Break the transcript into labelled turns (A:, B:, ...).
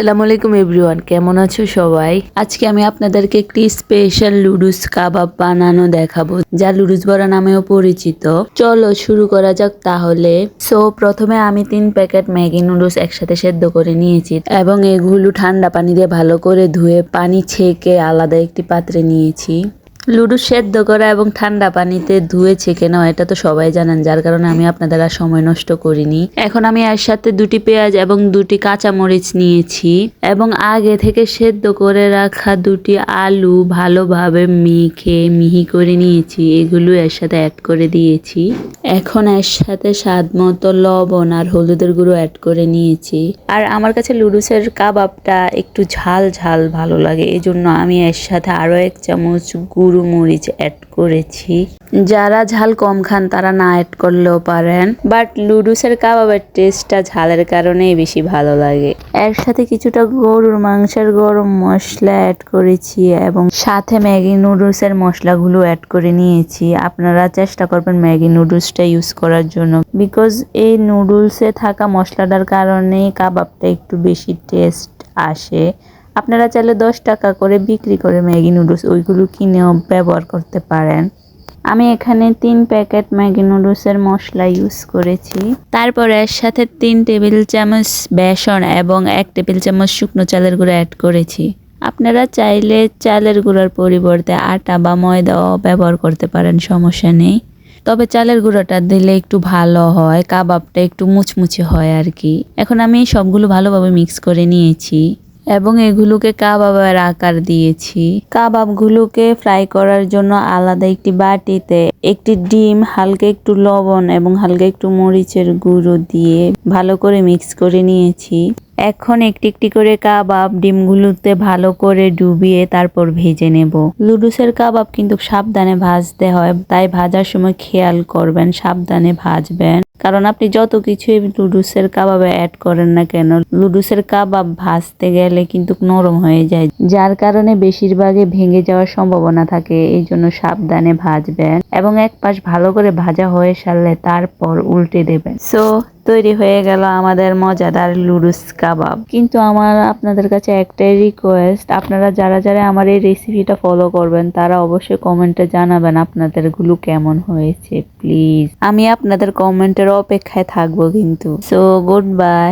A: আসসালামু আলাইকুম এভরিওয়ান, কেমন আছো সবাই? আজকে আমি আপনাদেরকে একটি স্পেশাল লুডুস কাবাব বানানো দেখাবো, যা লুডুস বড়া নামেও পরিচিত। চলো শুরু করা যাক তাহলে। প্রথমে আমি 3 প্যাকেট ম্যাগি নুডলস একসাথে সেদ্ধ করে নিয়েছি এবং এগুলো ঠান্ডা পানি দিয়ে ভালো করে ধুয়ে পানি ছেঁকে আলাদা একটি পাত্রে নিয়েছি। লুডুস সেদ্ধ করা এবং ঠান্ডা পানিতে ধুয়ে ছেঁকে নেওয়া এটা তো সবাই জানেন, যার কারণে আমি আপনাদের আর সময় নষ্ট করিনি। এখন আমি এর সাথে 2টি পেঁয়াজ এবং 2টি কাঁচামরিচ নিয়েছি এবং আগে থেকে সেদ্ধ করে রাখা 2টি আলু ভালোভাবে মেখে মিহি করে নিয়েছি, এগুলো এর সাথে অ্যাড করে দিয়েছি। এখন এর সাথে স্বাদ মতো লবণ আর হলুদের গুঁড়ো অ্যাড করে নিয়েছি। আর আমার কাছে লুডুসের কাবাবটা একটু ঝাল ঝাল ভালো লাগে, এজন্য আমি এর সাথে আরো 1 চামচ গুঁড়ো মরিচ অ্যাড করেছি। যারা ঝাল কম খান তারা না অ্যাড করলেও পারেন, বাট লুডুসের কাবাবের টেস্টটা ঝালের কারণেই বেশি ভালো লাগে। এর সাথে কিছুটা গরুর মাংসের গরম মশলা অ্যাড করেছি এবং সাথে ম্যাগি নুডলসের মশলাগুলো অ্যাড করে নিয়েছি। আপনারা চেষ্টা করবেন ম্যাগি নুডলসটা ইউজ করার জন্য, বিকজ এই নুডলসে থাকা মশলাটার কারণে কাবাবটা একটু বেশি টেস্ট আসে। আপনারা চাইলে 10 টাকা করে বিক্রি করে ম্যাগি নুডলস ওইগুলো কিনেও ব্যবহার করতে পারেন। আমি এখানে 3 প্যাকেট ম্যাগি নুডলসের মশলা ইউজ করেছি। তারপর এর সাথে 3 টেবিল চামচ বেসন এবং 1 টেবিল চামচ শুকনো চালের গুঁড়ো অ্যাড করেছি। আপনারা চাইলে চালের গুঁড়োর পরিবর্তে আটা বা ময়দাও ব্যবহার করতে পারেন, সমস্যা নেই। তবে চালের গুঁড়োটা দিলে একটু ভালো হয়, কাবাবটা একটু মুচমুচে হয় আর কি। এখন আমি সবগুলো ভালোভাবে মিক্স করে নিয়েছি এবং এগুলোকে কাবাবের আকার দিয়েছি। কাবাবগুলোকে ফ্রাই করার জন্য আলাদা একটি বাটিতে একটি ডিম, হালকা একটু লবণ এবং হালকা একটু মরিচের গুঁড়ো দিয়ে ভালো করে মিক্স করে নিয়েছি। এখন একটি একটি করে কাবাব ডিমগুলোতে ভালো করে ডুবিয়ে তারপর ভেজে নেব। লুডুসের কাবাব কিন্তু সাবধানে ভাজতে হয়, তাই ভাজার সময় খেয়াল করবেন, সাবধানে ভাজবেন। কারণ আপনি যত কিছুই লুডুসের কাবাবে অ্যাড করেন না কেন, লুডুসের কাবাব ভাজতে গেলে কিন্তু নরম হয়ে যায়, যার কারণে বেশিরভাগই ভেঙে যাওয়ার সম্ভাবনা থাকে। এই জন্য সাবধানে ভাজবেন এবং এক পাশ ভালো করে ভাজা হয়ে সারলে তারপর উল্টে দেবেন। তৈরি হয়ে গেল আমাদের মজাদার লুডুস কাবাব। কিন্তু আমার আপনাদের কাছে একটাই রিকোয়েস্ট, আপনারা যারা যারা আমার এই রেসিপিটা ফলো করবেন তারা অবশ্যই কমেন্টে জানাবেন আপনাদের গুলো কেমন হয়েছে প্লিজ। আমি আপনাদের কমেন্টের অপেক্ষায় থাকবো কিন্তু। Good bye.